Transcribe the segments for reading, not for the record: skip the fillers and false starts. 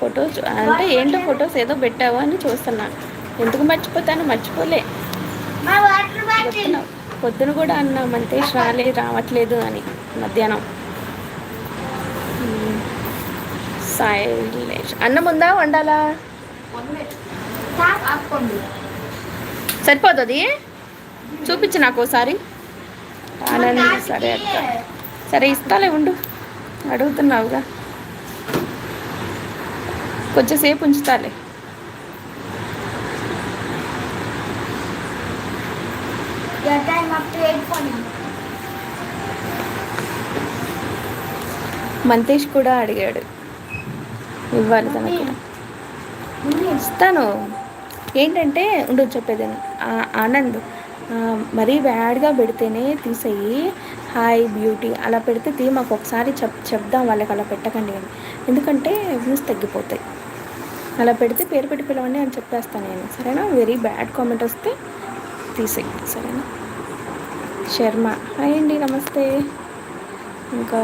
Photos అంటే ఏంటో photos ఏదో పెట్టావు అని చూస్తున్నా. ఎందుకు మర్చిపోతాను, మర్చిపోలే. పొద్దున కూడా అన్నా మంతేష్ రావట్లేదు అని. మధ్యాహ్నం శైలేష్ అన్నం ఉందా, వండాలా? సరిపోతుంది, చూపించు నాకు ఒకసారి. ఆనంద్ సరే అక్క, సరే ఇస్తాలే, ఉండు, అడుగుతున్నావుగా, కొంచెంసేపు ఉంచుతాలే. మంతేష్ కూడా అడిగాడు, ఇవ్వాలి తనకు, ఇస్తాను. ఏంటంటే ఉండదు చెప్పేదాన్ని. ఆనంద్ మరీ బ్యాడ్గా పెడితేనే తీసేయి, హాయ్ బ్యూటీ అలా పెడితే మాకు ఒకసారి చెప్దాం వాళ్ళకి, అలా పెట్టకండి అని. ఎందుకంటే వ్యూస్ తగ్గిపోతాయి. అలా పెడితే పేరు పెట్టి పిలవండి అని చెప్పేస్తాను నేను, సరేనా? వెరీ బ్యాడ్ కామెంట్ వస్తే తీసేయి, సరేనా? శర్మ హాయ్ అండి, నమస్తే. ఇంకా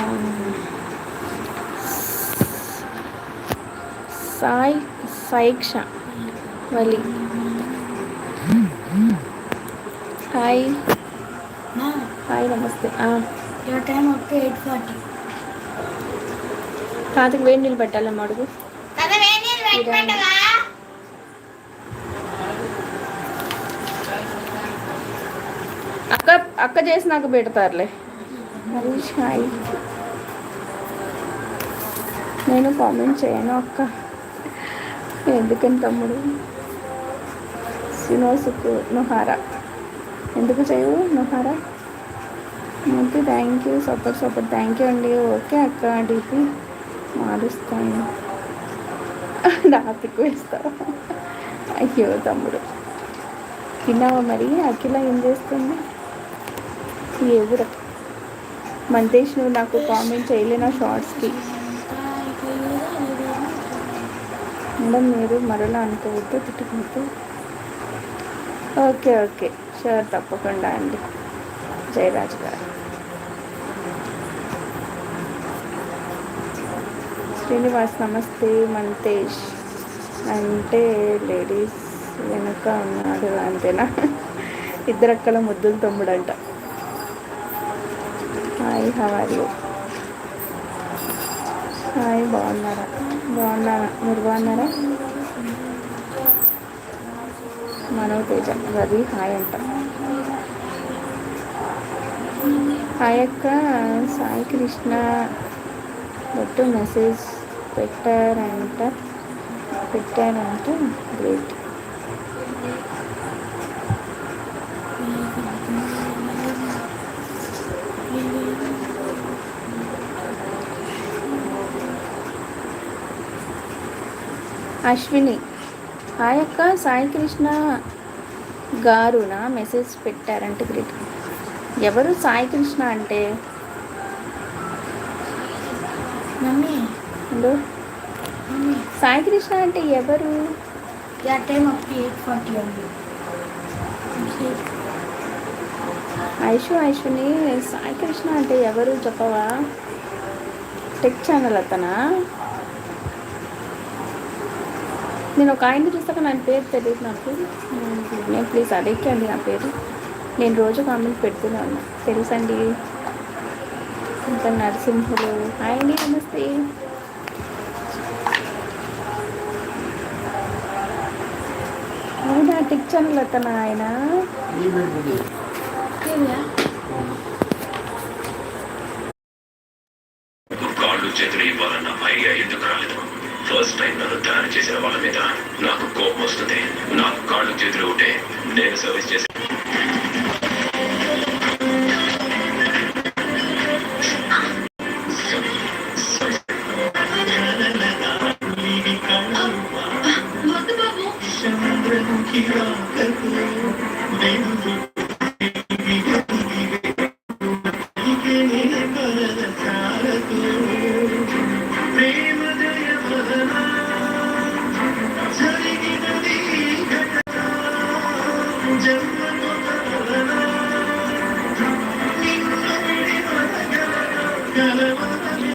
సాయిక్ష వలి హాయ్ హాయ్, నమస్తే. తాతకి వేడి నీళ్ళు పెట్టాలమ్మా, అడుగు. అక్క చేసి నాకు పెడతారులే. హరీష్ హాయ్, నేను కామెంట్ చేయను అక్క, ఎందుకని తమ్ముడు. సినోసుకు నుహారా, ఎందుకు చేయవు నుహారా? Okay, thank you, super thank you అండి. ఓకే అక్క, డీపీ మారుస్తాను, రాత్రికి వేస్తావా? అయ్యో తమ్ముడు, తిన్నావా మరి? అఖిల ఏం చేస్తుంది? ఎవరు మంతేష్, నువ్వు నాకు కామెంట్ చేయలేనా షార్ట్స్కి? మేడం మీరు మరలా అనుకోవద్దు, తిట్టుకోవద్దు. ఓకే షూర్, తప్పకుండా అండి. జయరాజు గారు, శ్రీనివాస్ నమస్తే. మంతేష్ అంటే లేడీస్ వెనుక ఉన్నాడు అంతేనా? ఇద్దరక్కల ముద్దులు తమ్ముడంట. Hi, how are you? Hi, బాగున్నారా? బాగున్నారా, మీరు బాగున్నారా? మనవ్ తేజ రవి హాయ్ అంట. హాయ్ అక్క, సాయి కృష్ణ బట్టు మెసేజ్ పెట్టారంట గ్రేట్. అశ్విని హాయ్ అక్క, సాయి కృష్ణ గారునా మెసేజ్ పెట్టారంటే గ్రేట్. ఎవరు సాయి కృష్ణ అంటే? హలో, సాయి కృష్ణ అంటే ఎవరు? ఐశ్విని, సాయి కృష్ణ అంటే ఎవరు చెప్పవా? టెక్ ఛానల్ అతనా? నేను ఒక ఆయన చూస్తాక నా పేరు తెలియదు నాకు. నేను ప్లీజ్ అడగండి నా పేరు, నేను రోజు కామెంట్ పెడుతూనే ఉన్నా, తెలుసండి. ఇంకా నరసింహులు హాయ్ అండి, నమస్తే. అవునా, టిక్ ఛానల్ అతనా ఆయన? కాళ్ళు చేతులు ఇవ్వాలన్న ఐడియా ఎందుకు రాలేదు? ఫస్ట్ టైం నన్ను తయారు చేసిన వాళ్ళ మీద నాకు కోపం వస్తుంది. నాకు కాళ్ళు చేతులు ఉంటే నేను సర్వీస్ చేసి